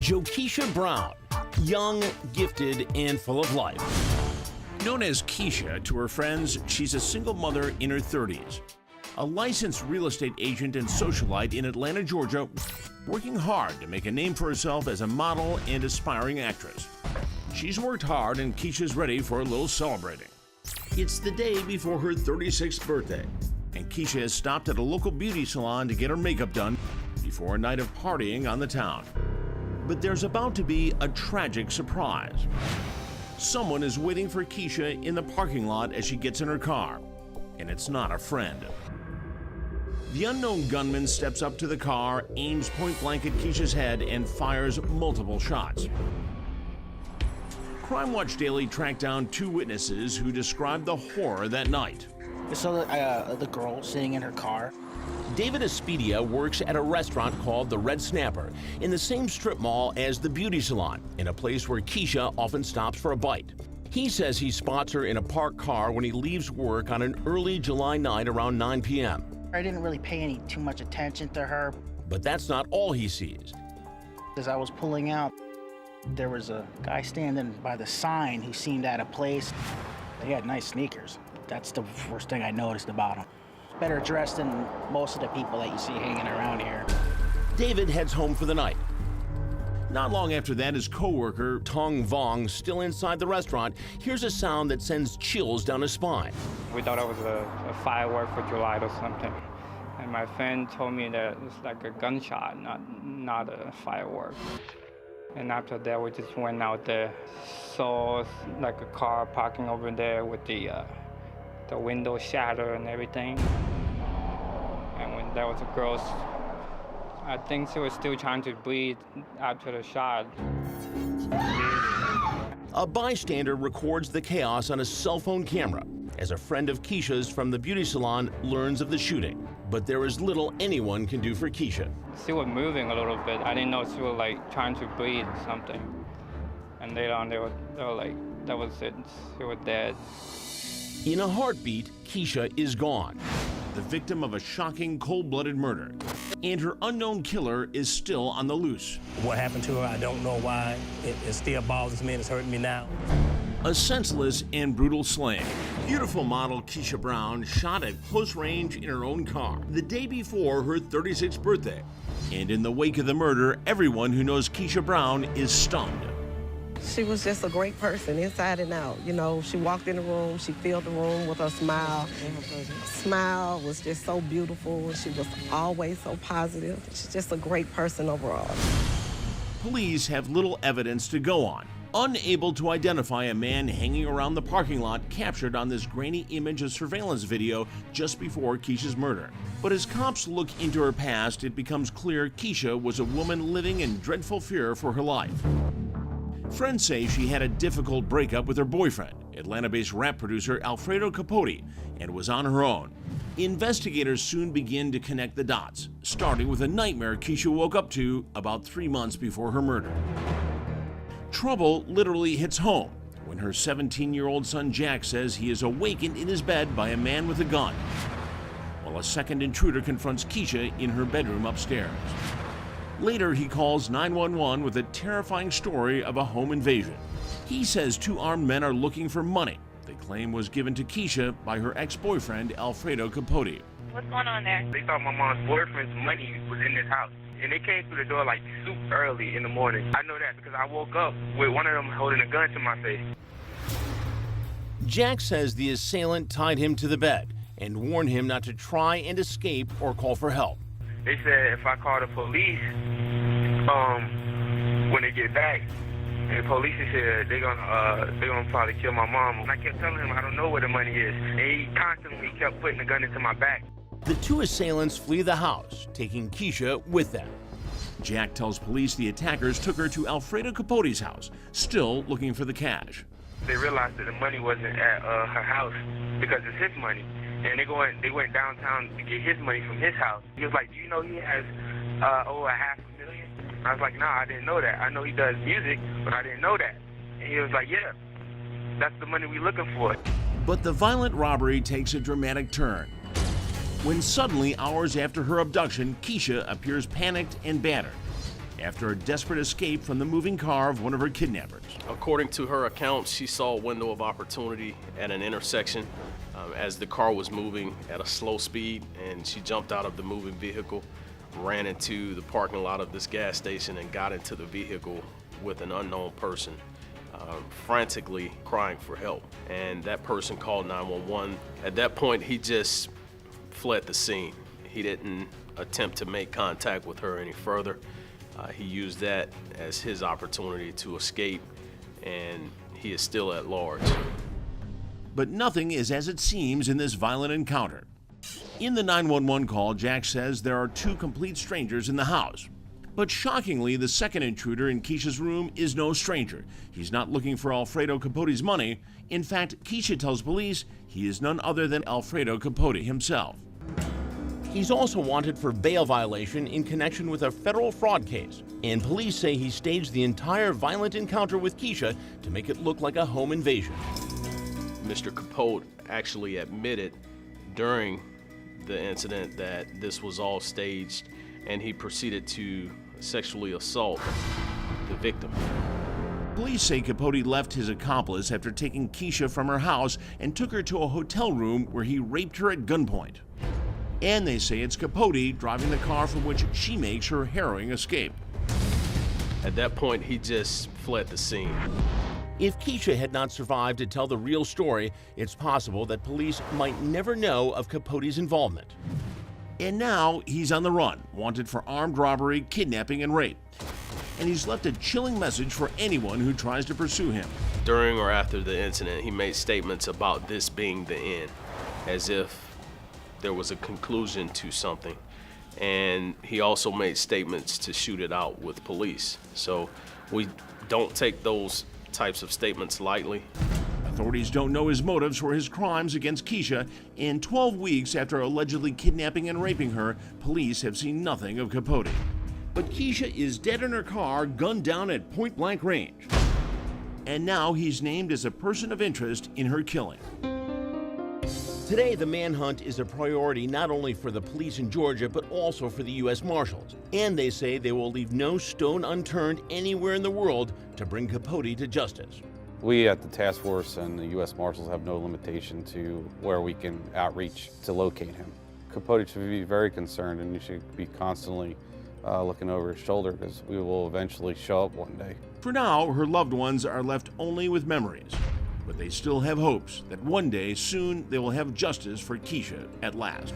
Jokisha Brown, young, gifted, and full of life. Known as Keisha to her friends, she's a single mother in her 30s. A licensed real estate agent and socialite in Atlanta, Georgia, working hard to make a name for herself as a model and aspiring actress. She's worked hard and Keisha's ready for a little celebrating. It's the day before her 36th birthday, and Keisha has stopped at a local beauty salon to get her makeup done before a night of partying on the town. But there's about to be a tragic surprise. Someone is waiting for Keisha in the parking lot as she gets in her car, and it's not a friend. The unknown gunman steps up to the car, aims point blank at Keisha's head, and fires multiple shots. Crime Watch Daily tracked down two witnesses who described the horror that night. I saw the girl sitting in her car. David Espedia works at a restaurant called the Red Snapper in the same strip mall as the beauty salon, in a place where Keisha often stops for a bite. He says he spots her in a parked car when he leaves work on an early July night around 9 p.m. I didn't really pay too much attention to her. But that's not all he sees. As I was pulling out, there was a guy standing by the sign who seemed out of place. He had nice sneakers. That's the first thing I noticed about him. Better dressed than most of the people that you see hanging around here. David heads home for the night. Not long after that, his co-worker, Tong Vong, still inside the restaurant, hears a sound that sends chills down his spine. We thought it was a firework for July or something. And my friend told me that it's like a gunshot, not a firework. And after that, we just went out there. Saw like a car parking over there with the window shattered and everything. And when there was a girl, I think she was still trying to breathe after the shot. A bystander records the chaos on a cell phone camera as a friend of Keisha's from the beauty salon learns of the shooting. But there is little anyone can do for Keisha. She was moving a little bit. I didn't know she was like trying to breathe or something. And later on, they were like, that was it. She was dead. In a heartbeat, Keisha is gone, the victim of a shocking, cold-blooded murder. And her unknown killer is still on the loose. What happened to her, I don't know why. It still bothers me and it's hurting me now. A senseless and brutal slaying. Beautiful model Jokisha Brown shot at close range in her own car the day before her 36th birthday. And in the wake of the murder, everyone who knows Jokisha Brown is stunned. She was just a great person, inside and out. You know, she walked in the room, she filled the room with her smile. Smile was just so beautiful, and she was always so positive. She's just a great person overall. Police have little evidence to go on, unable to identify a man hanging around the parking lot captured on this grainy image of surveillance video just before Keisha's murder. But as cops look into her past, it becomes clear Keisha was a woman living in dreadful fear for her life. Friends say she had a difficult breakup with her boyfriend, Atlanta-based rap producer Alfredo Capote, and was on her own. Investigators soon begin to connect the dots, starting with a nightmare Keisha woke up to about 3 months before her murder. Trouble literally hits home when her 17-year-old son Jack says he is awakened in his bed by a man with a gun, while a second intruder confronts Keisha in her bedroom upstairs. Later, he calls 911 with a terrifying story of a home invasion. He says two armed men are looking for money they claim was given to Keisha by her ex-boyfriend, Alfredo Capote. What's going on there? They thought my mom's boyfriend's money was in this house. And they came through the door like super early in the morning. I know that because I woke up with one of them holding a gun to my face. Jack says the assailant tied him to the bed and warned him not to try and escape or call for help. They said if I call the police, when they get back, and the police said they're gonna probably kill my mom. And I kept telling him I don't know where the money is. And he constantly kept putting the gun into my back. The two assailants flee the house, taking Keisha with them. Jack tells police the attackers took her to Alfredo Capote's house, still looking for the cash. They realized that the money wasn't at her house because it's his money. And they went downtown to get his money from his house. He was like, do you know he has over $500,000? I was like, nah, I didn't know that. I know he does music, but I didn't know that. And he was like, yeah, that's the money we're looking for. But the violent robbery takes a dramatic turn when suddenly, hours after her abduction, Keisha appears panicked and battered. after a desperate escape from the moving car of one of her kidnappers. According to her account, she saw a window of opportunity at an intersection as the car was moving at a slow speed, and she jumped out of the moving vehicle, ran into the parking lot of this gas station, and got into the vehicle with an unknown person, frantically crying for help. And that person called 911. At that point, he just fled the scene. He didn't attempt to make contact with her any further. He used that as his opportunity to escape, and he is still at large. But nothing is as it seems in this violent encounter. In the 911 call, Jack says there are two complete strangers in the house. But shockingly, the second intruder in Keisha's room is no stranger. He's not looking for Alfredo Capote's money. In fact, Keisha tells police he is none other than Alfredo Capote himself. He's also wanted for bail violation in connection with a federal fraud case, and police say he staged the entire violent encounter with Keisha to make it look like a home invasion. Mr. Capote actually admitted during the incident that this was all staged, and he proceeded to sexually assault the victim. Police say Capote left his accomplice after taking Keisha from her house and took her to a hotel room where he raped her at gunpoint. And they say it's Capote driving the car from which she makes her harrowing escape. At that point, he just fled the scene. If Keisha had not survived to tell the real story, it's possible that police might never know of Capote's involvement. And now he's on the run, wanted for armed robbery, kidnapping, and rape. And he's left a chilling message for anyone who tries to pursue him. During or after the incident, he made statements about this being the end, as if there was a conclusion to something. And he also made statements to shoot it out with police. So we don't take those types of statements lightly. Authorities don't know his motives for his crimes against Keisha, and 12 weeks after allegedly kidnapping and raping her, police have seen nothing of Capote. But Keisha is dead in her car, gunned down at point-blank range. And now he's named as a person of interest in her killing. Today, the manhunt is a priority not only for the police in Georgia, but also for the U.S. Marshals. And they say they will leave no stone unturned anywhere in the world to bring Capote to justice. We at the task force and the U.S. Marshals have no limitation to where we can outreach to locate him. Capote should be very concerned, and he should be constantly looking over his shoulder, because we will eventually show up one day. For now, her loved ones are left only with memories. But they still have hopes that one day soon they will have justice for Keisha at last.